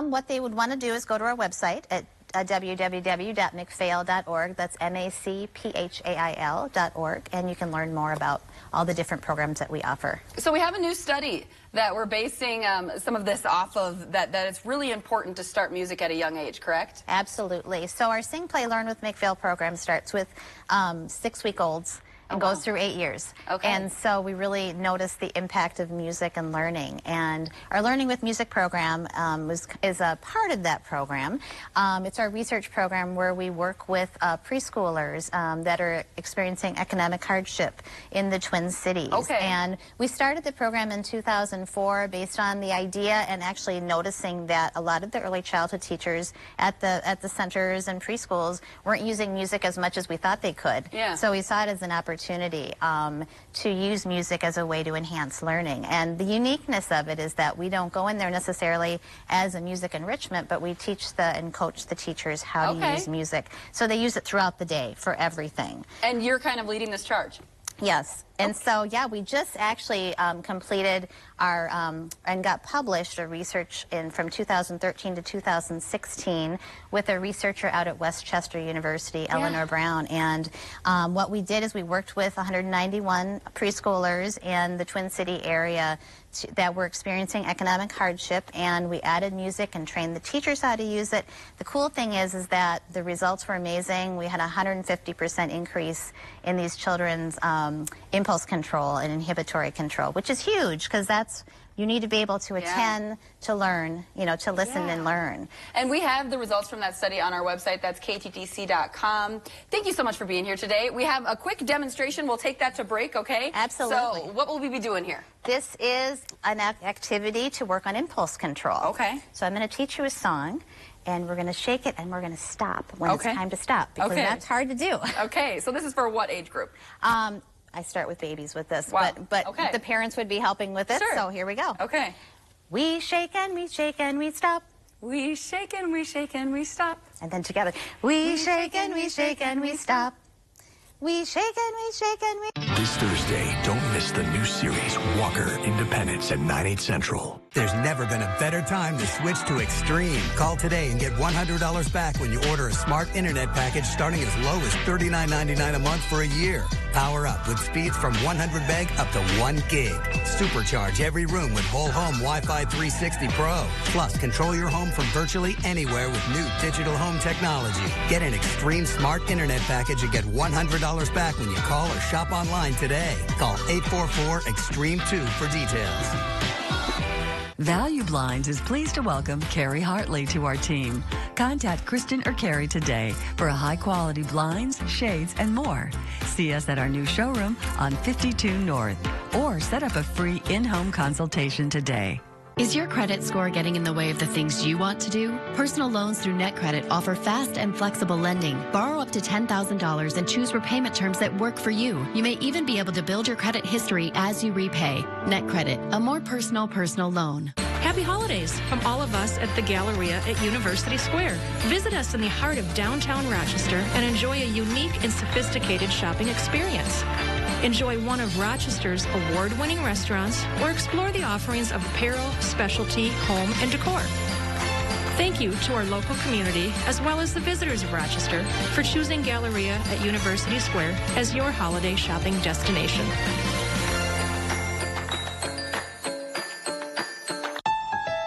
What they would want to do is go to our website at www.mcphail.org. That's MACPHAIL.org, and you can learn more about all the different programs that we offer. So we have a new study that we're basing some of this off of, that it's really important to start music at a young age, correct? Absolutely. So our Sing, Play, Learn with McPhail program starts with 6-week-olds and goes through 8 years. Okay. And so we really notice the impact of music and learning. And our Learning with Music program is a part of that program. It's our research program where we work with preschoolers that are experiencing economic hardship in the Twin Cities. Okay. And we started the program in 2004 based on the idea and actually noticing that a lot of the early childhood teachers at the centers and preschools weren't using music as much as we thought they could. Yeah. So we saw it as an opportunity opportunity to use music as a way to enhance learning. And the uniqueness of it is that we don't go in there necessarily as a music enrichment, but we teach and coach the teachers how to use music. So they use it throughout the day for everything. And you're kind of leading this charge. Yes. And so, yeah, we just actually completed our, and got published a research from 2013 to 2016 with a researcher out at West Chester University, Eleanor Brown. And what we did is we worked with 191 preschoolers in the Twin City area that were experiencing economic hardship, and we added music and trained the teachers how to use it. The cool thing is that the results were amazing. We had a 150% increase in these children's impulse control and inhibitory control, which is huge because you need to be able to attend, to learn, to listen and learn. And we have the results from that study on our website. That's KTTC.com. Thank you so much for being here today. We have a quick demonstration. We'll take that to break, okay? Absolutely. So what will we be doing here? This is an activity to work on impulse control. Okay. So I'm going to teach you a song, and we're going to shake it, and we're going to stop when it's time to stop, because that's hard to do. Okay, so this is for what age group? I start with babies with this, wow. but the parents would be helping with it, so here we go. Okay. We shake and we shake and we stop. We shake and we shake and we stop. And then together, we shake and we shake and we stop. We shake and we shake and we... This Thursday, don't miss the new series, Walker Independence at 9/8 Central. There's never been a better time to switch to Extreme. Call today and get $100 back when you order a smart internet package starting as low as $39.99 a month for a year. Power up with speeds from 100 meg up to 1 gig. Supercharge every room with whole home Wi-Fi 360 Pro. Plus, control your home from virtually anywhere with new digital home technology. Get an Extreme smart internet package and get $100 back when you call or shop online today. Call 844-EXTREME2 for details. Value Blinds is pleased to welcome Carrie Hartley to our team. Contact Kristen or Carrie today for a high-quality blinds, shades, and more. See us at our new showroom on 52 North or set up a free in-home consultation today. Is your credit score getting in the way of the things you want to do? Personal loans through NetCredit offer fast and flexible lending. Borrow up to $10,000 and choose repayment terms that work for you. You may even be able to build your credit history as you repay. NetCredit, a more personal loan. Happy holidays from all of us at the Galleria at University Square. Visit us in the heart of downtown Rochester and enjoy a unique and sophisticated shopping experience. Enjoy one of Rochester's award-winning restaurants or explore the offerings of apparel, specialty, home, and decor. Thank you to our local community as well as the visitors of Rochester for choosing Galleria at University Square as your holiday shopping destination.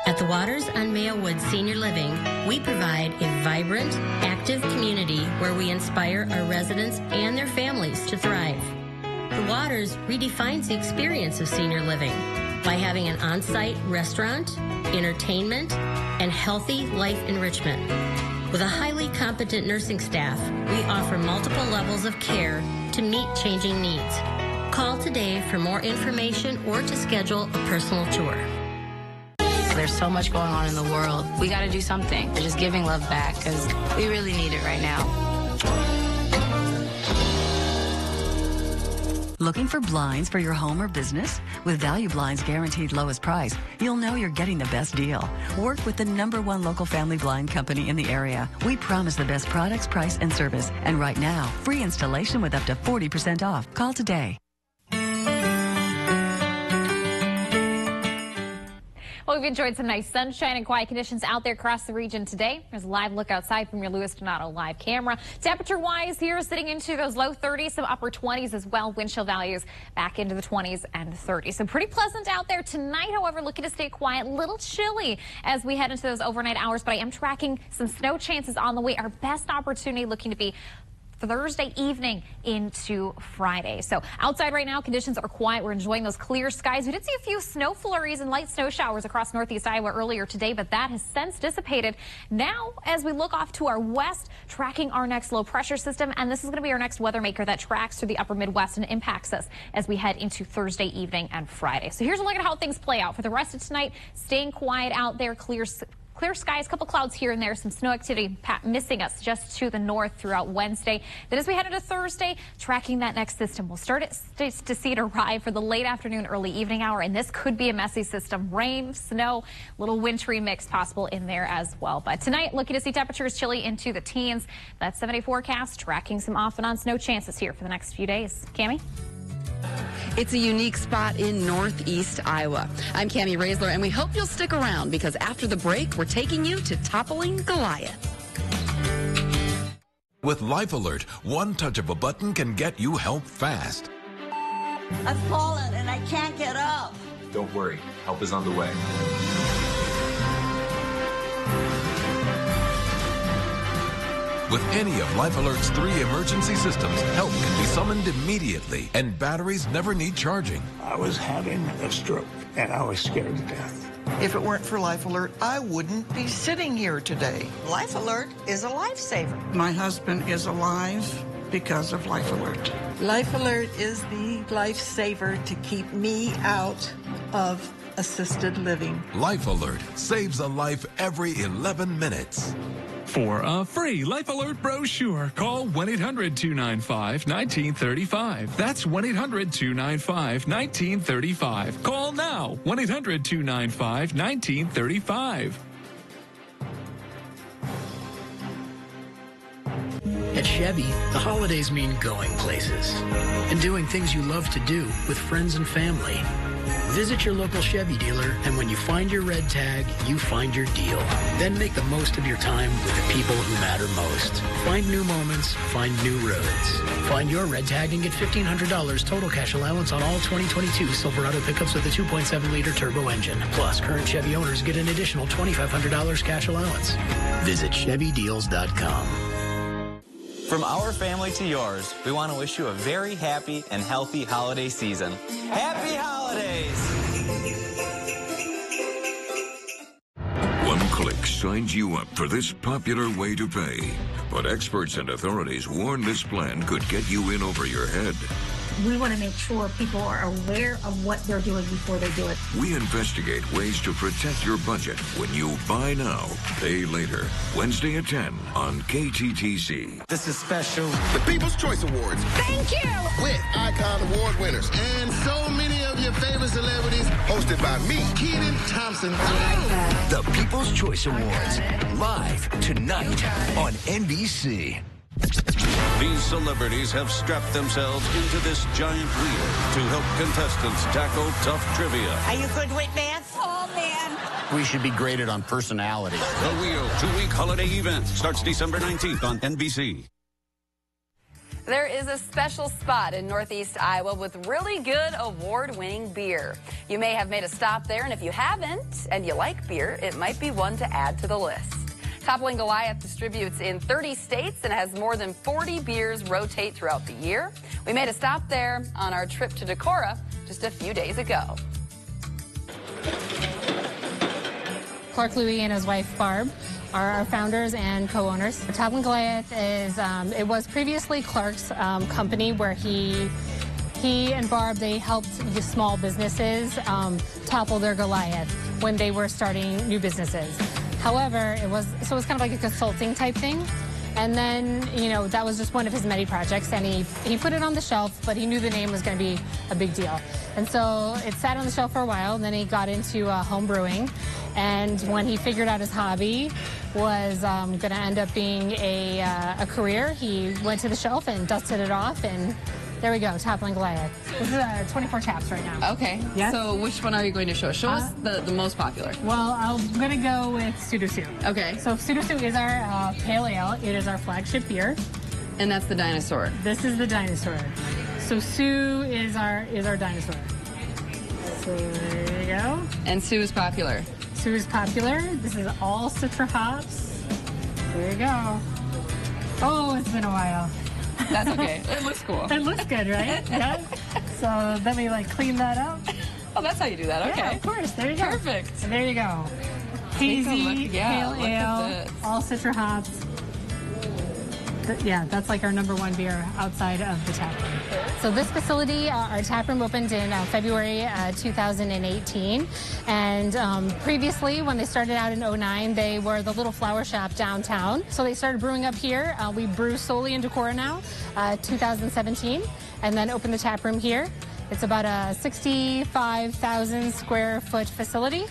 At the Waters on Mayo Woods Senior Living, we provide a vibrant, active community where we inspire our residents and their families to thrive. The Waters redefines the experience of senior living by having an on-site restaurant, entertainment, and healthy life enrichment. With a highly competent nursing staff, we offer multiple levels of care to meet changing needs. Call today for more information or to schedule a personal tour. There's so much going on in the world. We got to do something. We're just giving love back because we really need it right now. Looking for blinds for your home or business? With Value Blinds guaranteed lowest price, you'll know you're getting the best deal. Work with the #1 local family blind company in the area. We promise the best products, price, and service. And right now, free installation with up to 40% off. Call today. Well, we've enjoyed some nice sunshine and quiet conditions out there across the region today. There's a live look outside from your Lewis Donato live camera. Temperature-wise here, sitting into those low 30s, some upper 20s as well. Wind chill values back into the 20s and the 30s. So pretty pleasant out there tonight. However, looking to stay quiet, a little chilly as we head into those overnight hours. But I am tracking some snow chances on the way. Our best opportunity looking to be Thursday evening into Friday. So outside right now, conditions are quiet. We're enjoying those clear skies. We did see a few snow flurries and light snow showers across northeast Iowa earlier today, but that has since dissipated. Now, as we look off to our west, tracking our next low pressure system, and this is going to be our next weather maker that tracks through the upper Midwest and impacts us as we head into Thursday evening and Friday. So here's a look at how things play out for the rest of tonight. Staying quiet out there, clear Clear skies, a couple clouds here and there, some snow activity missing us just to the north throughout Wednesday. Then as we head into Thursday, tracking that next system, we'll start to see it arrive for the late afternoon, early evening hour, and this could be a messy system. Rain, snow, little wintry mix possible in there as well. But tonight, looking to see temperatures chilly into the teens. That 7-day forecast tracking some off and on snow chances here for the next few days. Cammie? It's a unique spot in northeast Iowa. I'm Cammie Raisler, and we hope you'll stick around because after the break, we're taking you to Toppling Goliath. With Life Alert, one touch of a button can get you help fast. I've fallen and I can't get up. Don't worry, help is on the way. With any of Life Alert's 3 emergency systems, help can be summoned immediately, and batteries never need charging. I was having a stroke, and I was scared to death. If it weren't for Life Alert, I wouldn't be sitting here today. Life Alert is a lifesaver. My husband is alive because of Life Alert. Life Alert is the lifesaver to keep me out of assisted living. Life Alert saves a life every 11 minutes. For a free Life Alert brochure, call 1-800-295-1935. That's 1-800-295-1935. Call now, 1-800-295-1935. At Chevy, the holidays mean going places and doing things you love to do with friends and family. Visit your local Chevy dealer, and when you find your red tag, you find your deal. Then make the most of your time with the people who matter most. Find new moments, find new roads. Find your red tag and get $1,500 total cash allowance on all 2022 Silverado pickups with a 2.7-liter turbo engine. Plus, current Chevy owners get an additional $2,500 cash allowance. Visit ChevyDeals.com. From our family to yours, we want to wish you a very happy and healthy holiday season. Happy holidays! One click signs you up for this popular way to pay. But experts and authorities warn this plan could get you in over your head. We want to make sure people are aware of what they're doing before they do it. We investigate ways to protect your budget when you buy now, pay later. Wednesday at 10 on KTTC. This is special. The People's Choice Awards. Thank you! With Icon Award winners and so many of your favorite celebrities, hosted by me, Kenan Thompson. The People's Choice Awards, live tonight on NBC. These celebrities have strapped themselves into this giant wheel to help contestants tackle tough trivia. Are you good with math? Oh, man. We should be graded on personality. The Wheel 2-week holiday event starts December 19th on NBC. There is a special spot in Northeast Iowa with really good award-winning beer. You may have made a stop there, and if you haven't and you like beer, it might be one to add to the list. Toppling Goliath distributes in 30 states and has more than 40 beers rotate throughout the year. We made a stop there on our trip to Decorah just a few days ago. Clark Louie and his wife Barb are our founders and co-owners. Toppling Goliath is, it was previously Clark's company where he and Barb, they helped the small businesses topple their Goliath when they were starting new businesses. However, it was kind of like a consulting type thing. And then, you know, that was just one of his many projects, and he put it on the shelf, but he knew the name was going to be a big deal. And so it sat on the shelf for a while, and then he got into home brewing. And when he figured out his hobby was going to end up being a career, he went to the shelf and dusted it off, and there we go, Toppling Goliath. This is 24 taps right now. Okay. Yes? So which one are you going to show? Show us the most popular. Well, I'm going to go with Pseudo-Sue. Okay. So Pseudo-Sue is our pale ale. It is our flagship beer. And that's the dinosaur. This is the dinosaur. So Sue is our dinosaur. So there you go. And Sue is popular. Sue is popular. This is all Citra hops. There you go. Oh, it's been a while. That's okay. It looks cool. It looks good, right? Yeah. So let me clean that up. Oh, that's how you do that. Okay. Yeah, of course. There you go. Perfect. And there you go. Hazy, pale ale, all Citra hops. that's like our #1 beer outside of the tap room. So this facility, our tap room opened in February 2018. And previously, when they started out in 2009, they were the little flower shop downtown. So they started brewing up here. We brew solely in Decorah now, 2017, and then opened the tap room here. It's about a 65,000 square foot facility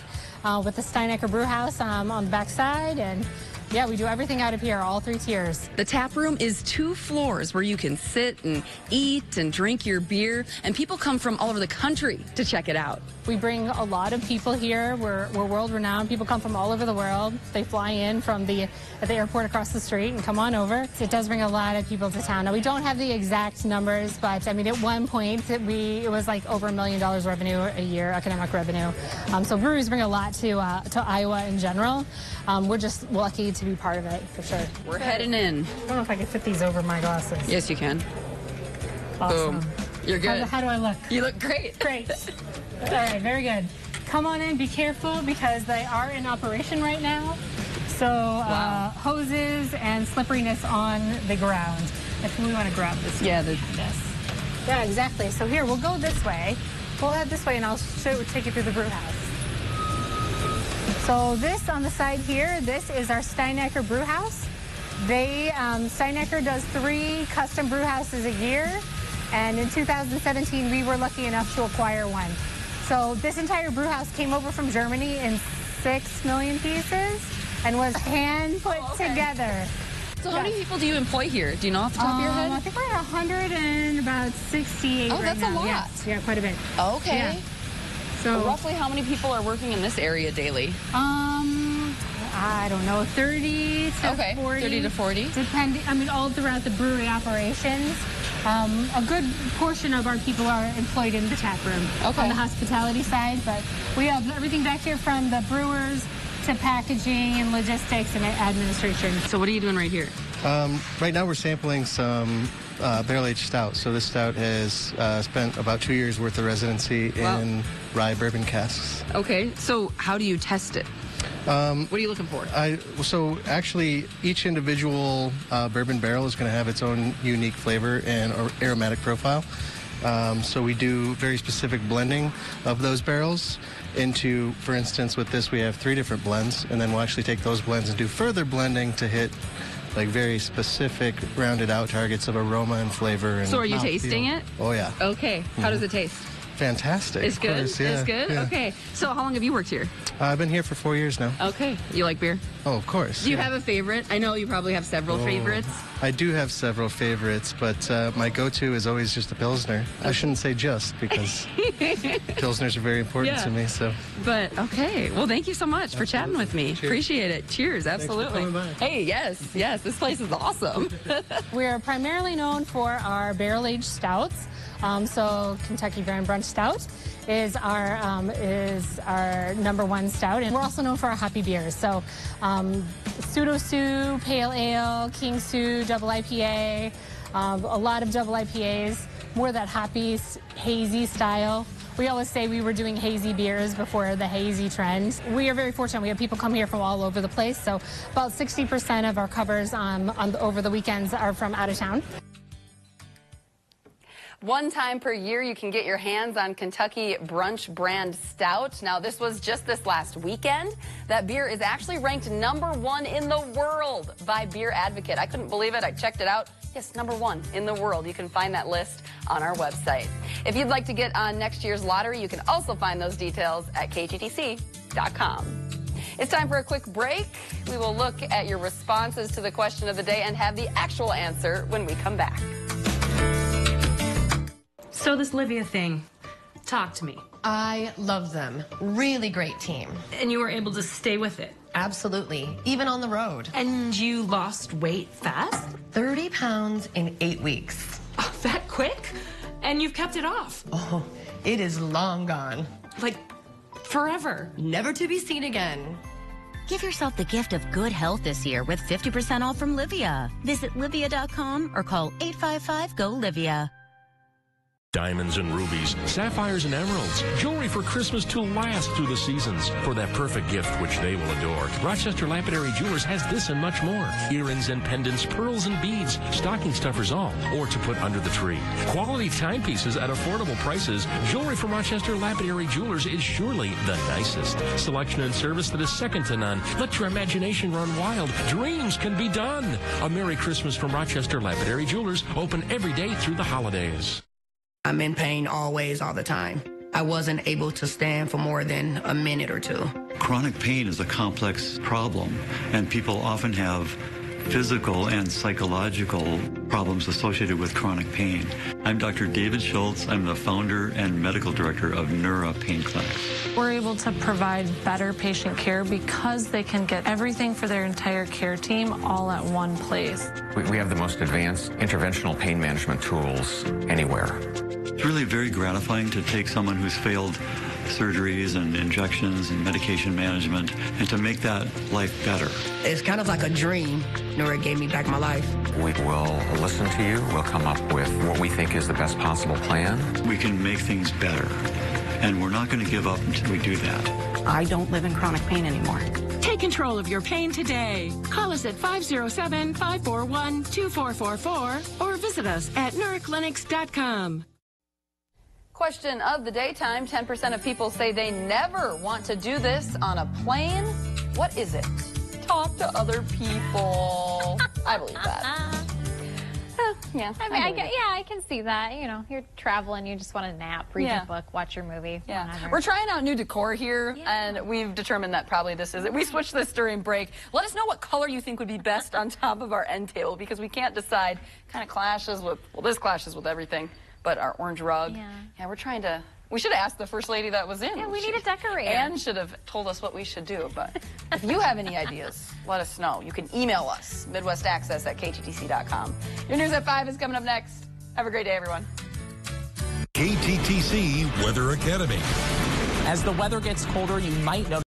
with the Steinecker Brew House on the back side. And yeah, we do everything out of here, all 3 tiers. The tap room is 2 floors where you can sit and eat and drink your beer, and people come from all over the country to check it out. We bring a lot of people here. We're world-renowned. People come from all over the world. They fly in from at the airport across the street and come on over. It does bring a lot of people to town. Now, we don't have the exact numbers, but I mean, at one point, it was like over $1 million revenue a year, economic revenue. So breweries bring a lot to Iowa in general. We're just lucky to be part of it, for sure. We're heading in. I don't know if I can fit these over my glasses. Yes, you can. Awesome. Boom. You're good. How do I look? You look great. Great. All right, very good. Come on in, be careful, because they are in operation right now. So hoses and slipperiness on the ground. If we want to grab this. Yeah, yeah, exactly. So here, we'll go this way. We'll head this way, and I'll take you through the brew house. So this on the side here, this is our Steinecker Brew House. Steinecker does 3 custom brew houses a year, and in 2017 we were lucky enough to acquire one. So this entire brew house came over from Germany in 6 million pieces and was hand put together. So how many people do you employ here? Do you know off the top of your head? I think we're at 168 right now. Oh, that's a lot. Yeah, quite a bit. Okay. Yeah. So roughly how many people are working in this area daily? I don't know, 30 to 40. 30 to 40. Depending, I mean, all throughout the brewery operations. A good portion of our people are employed in the tap room on the hospitality side, but we have everything back here from the brewers to packaging and logistics and administration. So what are you doing right here? Right now we're sampling some barrel-aged stout. So this stout has spent about 2 years worth of residency in rye bourbon casks. Okay, so how do you test it? What are you looking for? So actually, each individual bourbon barrel is going to have its own unique flavor and aromatic profile. So we do very specific blending of those barrels into, for instance, with this we have 3 different blends, and then we'll actually take those blends and do further blending to hit like very specific rounded out targets of aroma and flavor. And so are you tasting it? Oh yeah. Okay. How does it taste? Fantastic. It's good? Course, yeah. It's good? Yeah. Okay. So how long have you worked here? I've been here for 4 years now. Okay. You like beer? Oh, of course. Do you have a favorite? I know you probably have several favorites. I do have several favorites, but my go-to is always just a Pilsner. I shouldn't say just, because Pilsners are very important to me. So. But, okay. Well, thank you so much for chatting with me. Cheers. Appreciate it. Cheers. Absolutely. Thanks for coming by. Hey, yes. This place is awesome. We're primarily known for our barrel-aged stouts. So Kentucky Grand Brunch Stout is our #1 stout, and we're also known for our hoppy beers. So Pseudo Sue, Pale Ale, King Sue, Double IPA, a lot of double IPAs, more that hoppy, hazy style. We always say we were doing hazy beers before the hazy trend. We are very fortunate. We have people come here from all over the place. So about 60% of our covers over the weekends are from out of town. One time per year, you can get your hands on Kentucky Brunch Brand Stout. Now, this was just this last weekend. That beer is actually ranked #1 in the world by Beer Advocate. I couldn't believe it. I checked it out. Yes, #1 in the world. You can find that list on our website. If you'd like to get on next year's lottery, you can also find those details at KTTC.com. It's time for a quick break. We will look at your responses to the question of the day and have the actual answer when we come back. So this Livia thing, talk to me. I love them. Really great team. And you were able to stay with it? Absolutely. Even on the road. And you lost weight fast? 30 pounds in 8 weeks. Oh, that quick? And you've kept it off? Oh, it is long gone. Like, forever? Never to be seen again. Give yourself the gift of good health this year with 50% off from Livia. Visit Livia.com or call 855-GO-LIVIA. Diamonds and rubies, sapphires and emeralds, jewelry for Christmas to last through the seasons. For that perfect gift which they will adore, Rochester Lapidary Jewelers has this and much more. Earrings and pendants, pearls and beads, stocking stuffers all, or to put under the tree. Quality timepieces at affordable prices. Jewelry from Rochester Lapidary Jewelers is surely the nicest. Selection and service that is second to none. Let your imagination run wild. Dreams can be done. A Merry Christmas from Rochester Lapidary Jewelers, open every day through the holidays. I'm in pain always, all the time. I wasn't able to stand for more than a minute or two. Chronic pain is a complex problem, and people often have physical and psychological problems associated with chronic pain. I'm Dr. David Schultz. I'm the founder and medical director of Neura Pain Clinic. We're able to provide better patient care because they can get everything for their entire care team all at one place. We have the most advanced interventional pain management tools anywhere. It's really very gratifying to take someone who's failed surgeries and injections and medication management and to make that life better. It's kind of like a dream. Neura gave me back my life. We will listen to you. We'll come up with what we think is the best possible plan. We can make things better, and we're not going to give up until we do that. I don't live in chronic pain anymore. Take control of your pain today. Call us at 507-541-2444 or visit us at neuraclinics.com. Question of the daytime. 10% of people say they never want to do this on a plane. What is it? Talk to other people. I believe that. Yeah, I can see that. You know, you're traveling, you just want to nap, read your book, watch your movie. Yeah, whatever. we're trying out new decor here, and we've determined that probably this is it. We switched this during break. Let us know what color you think would be best on top of our end table, because we can't decide. Kind of clashes with, well, this clashes with everything, but our orange rug. Yeah, we're trying to. We should have asked the first lady that was in. Yeah, we need a decorator. Anne should have told us what we should do. But if you have any ideas, let us know. You can email us, MidwestAccess@KTTC.com. Your News at 5 is coming up next. Have a great day, everyone. KTTC Weather Academy. As the weather gets colder, you might notice